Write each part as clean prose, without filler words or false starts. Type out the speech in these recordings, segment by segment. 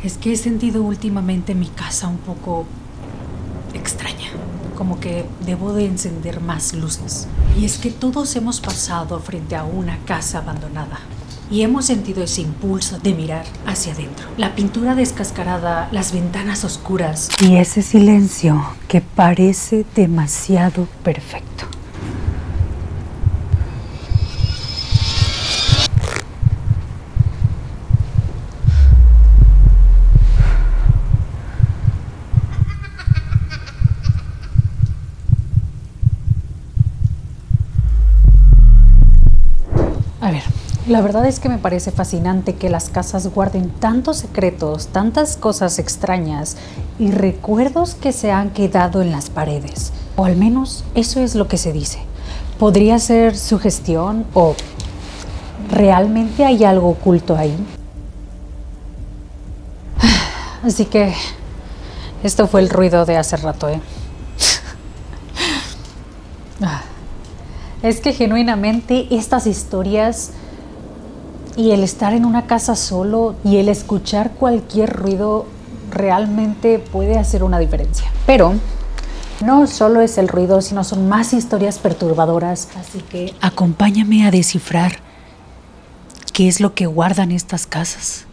Es que he sentido últimamente mi casa un poco extraña, como que debo de encender más luces. Y es que todos hemos pasado frente a una casa abandonada y hemos sentido ese impulso de mirar hacia adentro. La pintura descascarada, las ventanas oscuras y ese silencio que parece demasiado perfecto. A ver, la verdad es que me parece fascinante que las casas guarden tantos secretos, tantas cosas extrañas y recuerdos que se han quedado en las paredes. O al menos eso es lo que se dice. ¿Podría ser sugestión o realmente hay algo oculto ahí? Así que esto fue el ruido de hace rato, ¿eh? Es que genuinamente estas historias y el estar en una casa solo y el escuchar cualquier ruido realmente puede hacer una diferencia. Pero no solo es el ruido, sino son más historias perturbadoras. Así que acompáñame a descifrar qué es lo que guardan estas casas.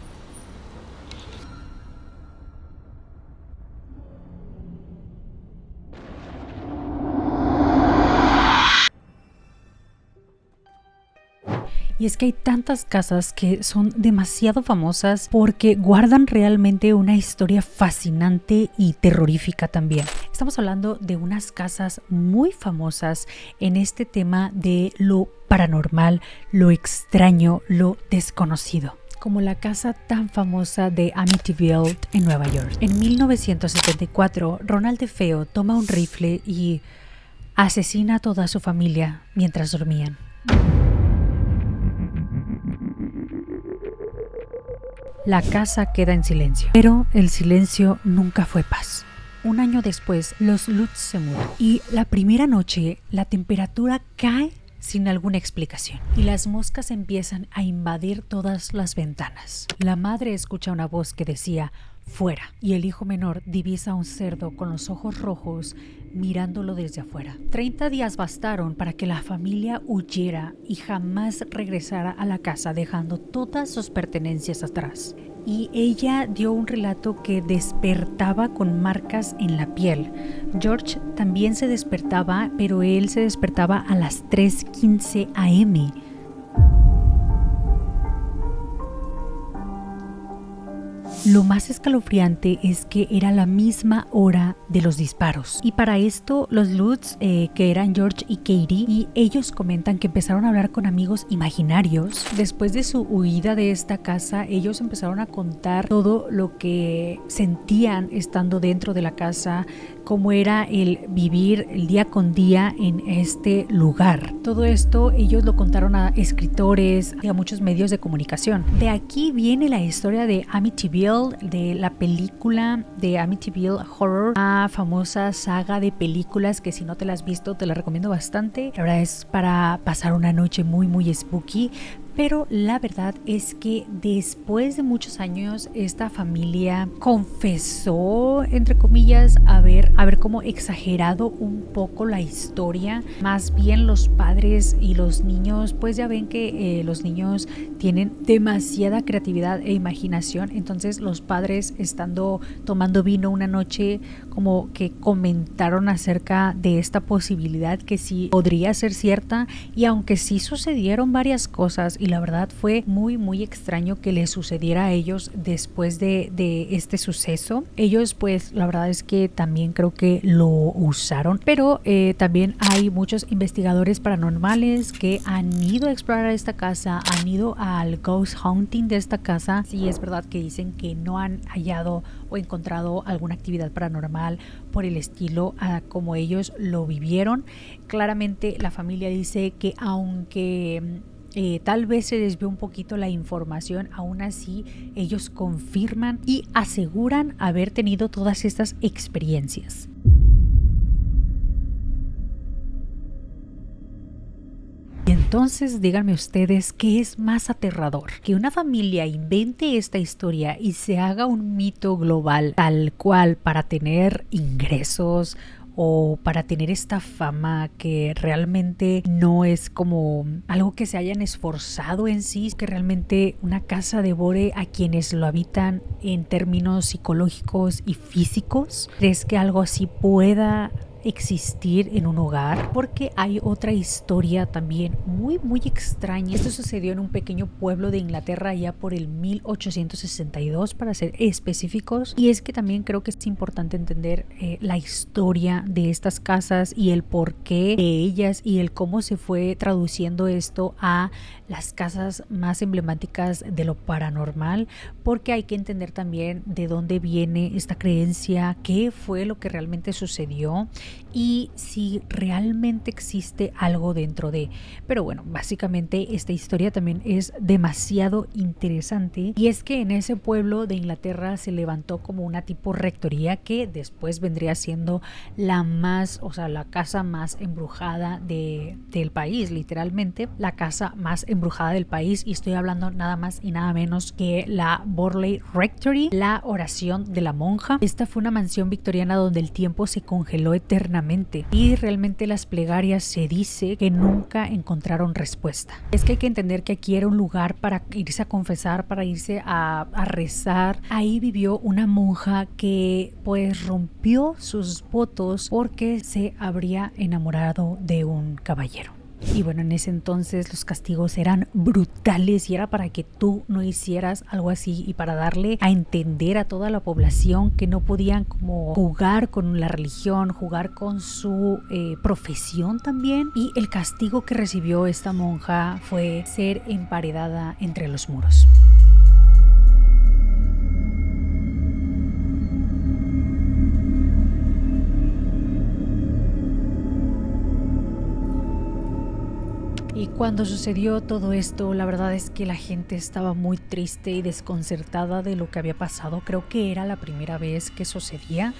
Y es que hay tantas casas que son demasiado famosas porque guardan realmente una historia fascinante y terrorífica también. Estamos hablando de unas casas muy famosas en este tema de lo paranormal, lo extraño, lo desconocido, como la casa tan famosa de Amityville en Nueva York. En 1974, Ronald DeFeo toma un rifle y asesina a toda su familia mientras dormían. La casa queda en silencio, pero el silencio nunca fue paz. Un año después, los Lutz se mudan y la primera noche la temperatura cae sin alguna explicación y las moscas empiezan a invadir todas las ventanas. La madre escucha una voz que decía "fuera" y el hijo menor divisa a un cerdo con los ojos rojos mirándolo desde afuera. 30 días bastaron para que la familia huyera y jamás regresara a la casa, dejando todas sus pertenencias atrás. Y ella dio un relato que despertaba con marcas en la piel. George también se despertaba, pero él se despertaba a las 3:15 a.m. Lo más escalofriante es que era la misma hora de los disparos. Y para esto los Lutz, que eran George y Katie, y ellos comentan que empezaron a hablar con amigos imaginarios. Después de su huida de esta casa, ellos empezaron a contar todo lo que sentían estando dentro de la casa, cómo era el vivir el día con día en este lugar. Todo esto ellos lo contaron a escritores y a muchos medios de comunicación. De aquí viene la historia de Amityville, de la película de Amityville Horror, una famosa saga de películas que si no te la has visto te la recomiendo bastante. La verdad es para pasar una noche muy muy spooky. Pero la verdad es que después de muchos años esta familia confesó, entre comillas, haber como exagerado un poco la historia. Más bien los padres y los niños, pues ya ven que los niños tienen demasiada creatividad e imaginación. Entonces los padres, estando tomando vino una noche, como que comentaron acerca de esta posibilidad que sí podría ser cierta. Y aunque sí sucedieron varias cosas, y la verdad fue muy muy extraño que les sucediera a ellos después de este suceso, ellos pues la verdad es que también creo que lo usaron, pero también hay muchos investigadores paranormales que han ido a explorar esta casa, han ido al ghost hunting de esta casa. Sí, es verdad que dicen que no han hallado o encontrado alguna actividad paranormal por el estilo como ellos lo vivieron. Claramente la familia dice que aunque tal vez se desvió un poquito la información, aún así ellos confirman y aseguran haber tenido todas estas experiencias. Bien, Entonces díganme ustedes qué es más aterrador, que una familia invente esta historia y se haga un mito global tal cual para tener ingresos o para tener esta fama que realmente no es como algo que se hayan esforzado en sí, que realmente una casa devore a quienes lo habitan en términos psicológicos y físicos. ¿Crees que algo así pueda existir en un hogar? Porque hay otra historia también muy extraña. Esto sucedió en un pequeño pueblo de Inglaterra ya por el 1862 para ser específicos, y es que también creo que es importante entender la historia de estas casas y el porqué de ellas y el cómo se fue traduciendo esto a las casas más emblemáticas de lo paranormal, porque hay que entender también de dónde viene esta creencia, qué fue lo que realmente sucedió y si realmente existe algo dentro de. Pero bueno, básicamente esta historia también es demasiado interesante, y es que en ese pueblo de Inglaterra se levantó como una tipo rectoría que después vendría siendo la casa más embrujada del país, literalmente la casa más embrujada del país, y estoy hablando nada más y nada menos que la Borley Rectory, la oración de la monja. Esta fue una mansión victoriana donde el tiempo se congeló eternamente y realmente las plegarias se dice que nunca encontraron respuesta. Es que hay que entender que aquí era un lugar para irse a confesar, para irse a rezar. Ahí vivió una monja que pues rompió sus votos porque se habría enamorado de un caballero. Y bueno, en ese entonces los castigos eran brutales y era para que tú no hicieras algo así, y para darle a entender a toda la población que no podían como jugar con la religión, jugar con su profesión también. Y el castigo que recibió esta monja fue ser emparedada entre los muros. Y cuando sucedió todo esto, la verdad es que la gente estaba muy triste y desconcertada de lo que había pasado. Creo que era la primera vez que sucedía,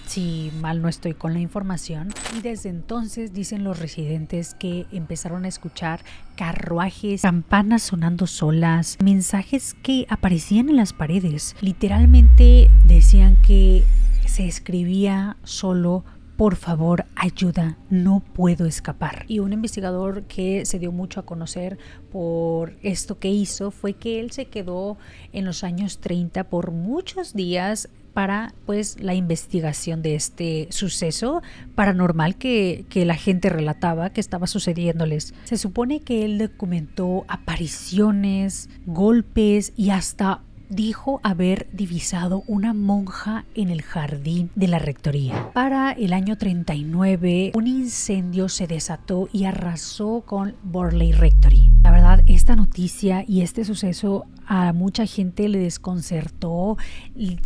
si mal no estoy con la información. Y desde entonces dicen los residentes que empezaron a escuchar carruajes, campanas sonando solas, mensajes que aparecían en las paredes. Literalmente decían que se escribía solo: por favor, ayuda, no puedo escapar. Y un investigador que se dio mucho a conocer por esto que hizo fue que él se quedó en los años 30 por muchos días para pues la investigación de este suceso paranormal que la gente relataba que estaba sucediéndoles. Se supone que él documentó apariciones, golpes y hasta dijo haber divisado una monja en el jardín de la rectoría. Para el año 39, un incendio se desató y arrasó con Borley Rectory. La verdad, esta noticia y este suceso a mucha gente le desconcertó.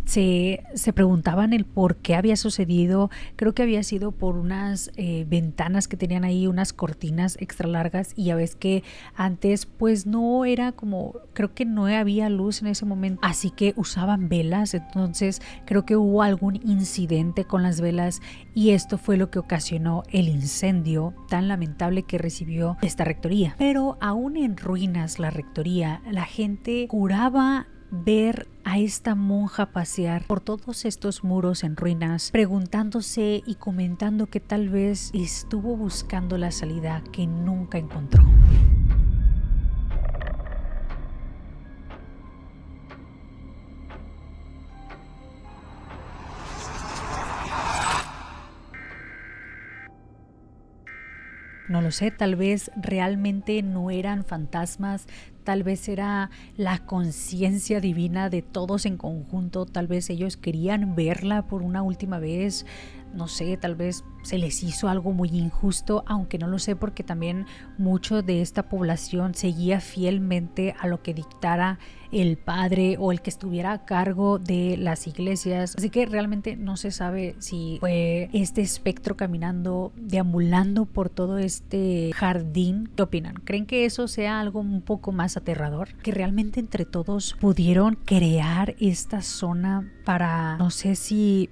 Se preguntaban el por qué había sucedido. Creo que había sido por unas ventanas que tenían ahí, unas cortinas extra largas, y ya ves que antes pues no era como, creo que no había luz en ese momento, así que usaban velas. Entonces creo que hubo algún incidente con las velas y esto fue lo que ocasionó el incendio tan lamentable que recibió esta rectoría. Pero aún en ruinas la rectoría, la gente juraba ver a esta monja pasear por todos estos muros en ruinas, preguntándose y comentando que tal vez estuvo buscando la salida que nunca encontró. No lo sé, tal vez realmente no eran fantasmas, tal vez era la conciencia divina de todos en conjunto, tal vez ellos querían verla por una última vez, no sé, tal vez se les hizo algo muy injusto, aunque no lo sé porque también mucho de esta población seguía fielmente a lo que dictara el padre o el que estuviera a cargo de las iglesias, así que realmente no se sabe si fue este espectro caminando, deambulando por todo este jardín. ¿Qué opinan? ¿Creen que eso sea algo un poco más aterrador? Que realmente entre todos pudieron crear esta zona para, no sé si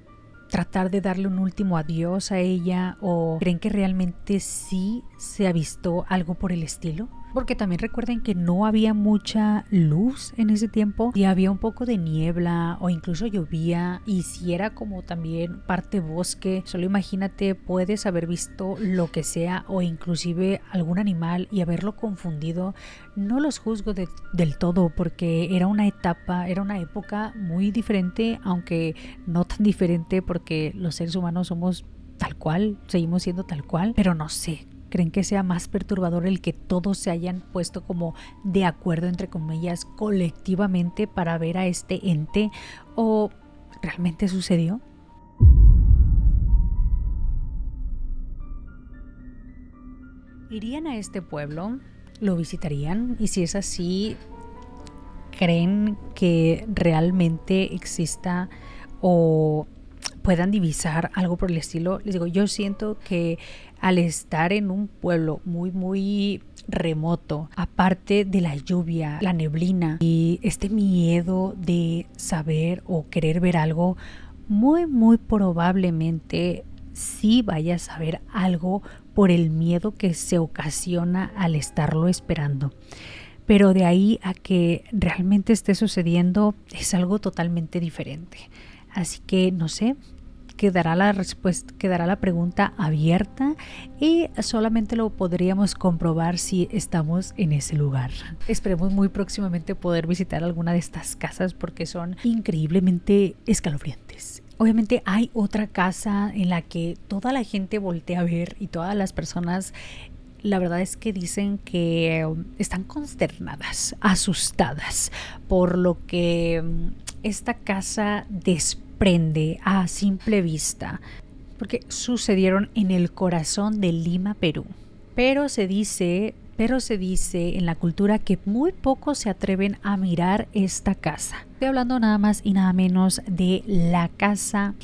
tratar de darle un último adiós a ella, o creen que realmente sí se avistó algo por el estilo. Porque también recuerden que no había mucha luz en ese tiempo y había un poco de niebla o incluso llovía, y si era como también parte bosque, solo imagínate, puedes haber visto lo que sea o inclusive algún animal y haberlo confundido. No los juzgo del todo, porque era una época muy diferente, aunque no tan diferente porque los seres humanos somos tal cual, seguimos siendo tal cual, pero no sé. ¿Creen que sea más perturbador el que todos se hayan puesto como de acuerdo, entre comillas, colectivamente para ver a este ente, o realmente sucedió? ¿Irían a este pueblo? ¿Lo visitarían? Y si es así, ¿creen que realmente exista o puedan divisar algo por el estilo? Les digo, yo siento que al estar en un pueblo muy remoto, aparte de la lluvia, la neblina y este miedo de saber o querer ver algo, muy probablemente sí vayas a ver algo por el miedo que se ocasiona al estarlo esperando. Pero de ahí a que realmente esté sucediendo es algo totalmente diferente. Así que no sé, quedará la respuesta, quedará la pregunta abierta, y solamente lo podríamos comprobar si estamos en ese lugar. Esperemos muy próximamente poder visitar alguna de estas casas porque son increíblemente escalofriantes. Obviamente hay otra casa en la que toda la gente voltea a ver, y todas las personas, la verdad es que dicen que están consternadas, asustadas por lo que esta casa desprende a simple vista, porque sucedieron en el corazón de Lima, Perú. Pero se dice en la cultura que muy pocos se atreven a mirar esta casa. Estoy hablando nada más y nada menos de la casa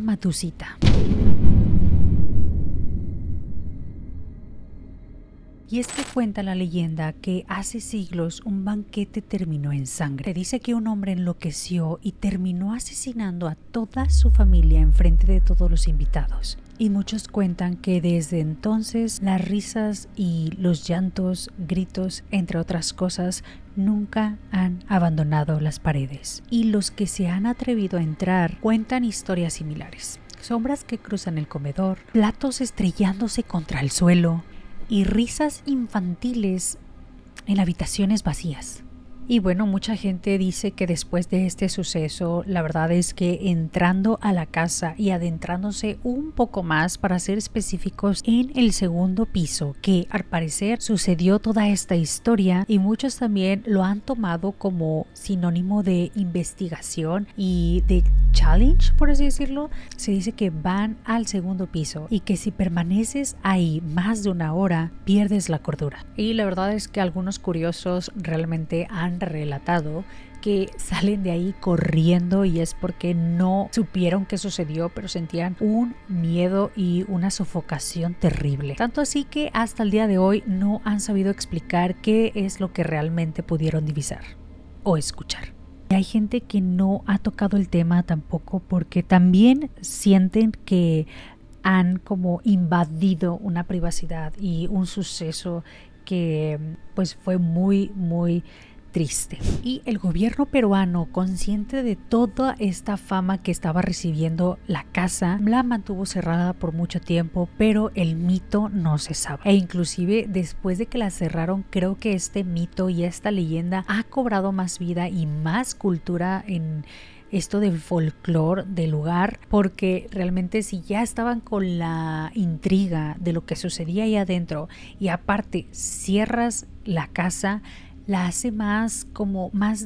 Matusita. Y es que cuenta la leyenda que hace siglos un banquete terminó en sangre. Se dice que un hombre enloqueció y terminó asesinando a toda su familia en frente de todos los invitados. Y muchos cuentan que desde entonces las risas y los llantos, gritos, entre otras cosas, nunca han abandonado las paredes. Y los que se han atrevido a entrar cuentan historias similares. Sombras que cruzan el comedor, platos estrellándose contra el suelo y risas infantiles en habitaciones vacías. Y bueno, mucha gente dice que después de este suceso, la verdad es que entrando a la casa y adentrándose un poco más, para ser específicos, en el segundo piso, que al parecer sucedió toda esta historia, y muchos también lo han tomado como sinónimo de investigación y de challenge, por así decirlo. Se dice que van al segundo piso y que si permaneces ahí más de una hora, pierdes la cordura. Y la verdad es que algunos curiosos realmente han relatado que salen de ahí corriendo, y es porque no supieron qué sucedió, pero sentían un miedo y una sofocación terrible. Tanto así que hasta el día de hoy no han sabido explicar qué es lo que realmente pudieron divisar o escuchar. Y hay gente que no ha tocado el tema tampoco, porque también sienten que han como invadido una privacidad y un suceso que pues fue muy triste. Y el gobierno peruano, consciente de toda esta fama que estaba recibiendo la casa, la mantuvo cerrada por mucho tiempo, pero el mito no cesaba. E inclusive después de que la cerraron, creo que este mito y esta leyenda ha cobrado más vida y más cultura en esto del folclore del lugar, porque realmente si ya estaban con la intriga de lo que sucedía ahí adentro, y aparte cierras la casa, la hace más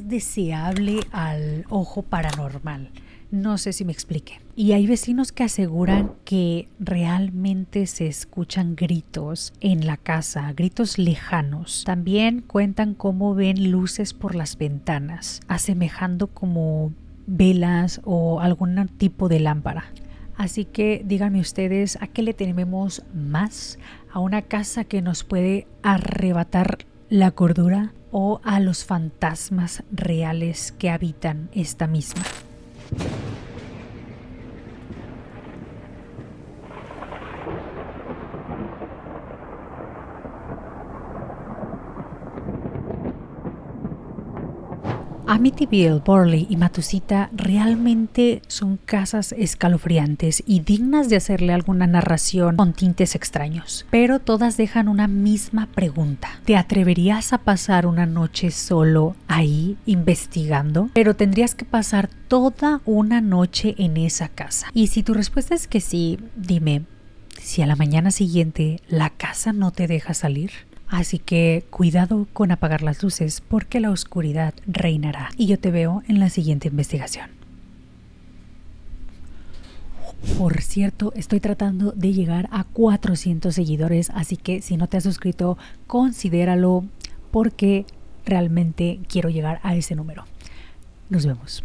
deseable al ojo paranormal. No sé si me explique. Y hay vecinos que aseguran que realmente se escuchan gritos en la casa, gritos lejanos. También cuentan cómo ven luces por las ventanas, asemejando como velas o algún tipo de lámpara. Así que díganme ustedes, ¿a qué le tememos más? ¿A una casa que nos puede arrebatar la cordura, o a los fantasmas reales que habitan esta misma? Amityville, Burley y Matusita realmente son casas escalofriantes y dignas de hacerle alguna narración con tintes extraños, pero todas dejan una misma pregunta. ¿Te atreverías a pasar una noche solo ahí investigando? Pero tendrías que pasar toda una noche en esa casa. Y si tu respuesta es que sí, dime, si a la mañana siguiente la casa no te deja salir. Así que cuidado con apagar las luces porque la oscuridad reinará. Y yo te veo en la siguiente investigación. Por cierto, estoy tratando de llegar a 400 seguidores, así que si no te has suscrito, considéralo porque realmente quiero llegar a ese número. Nos vemos.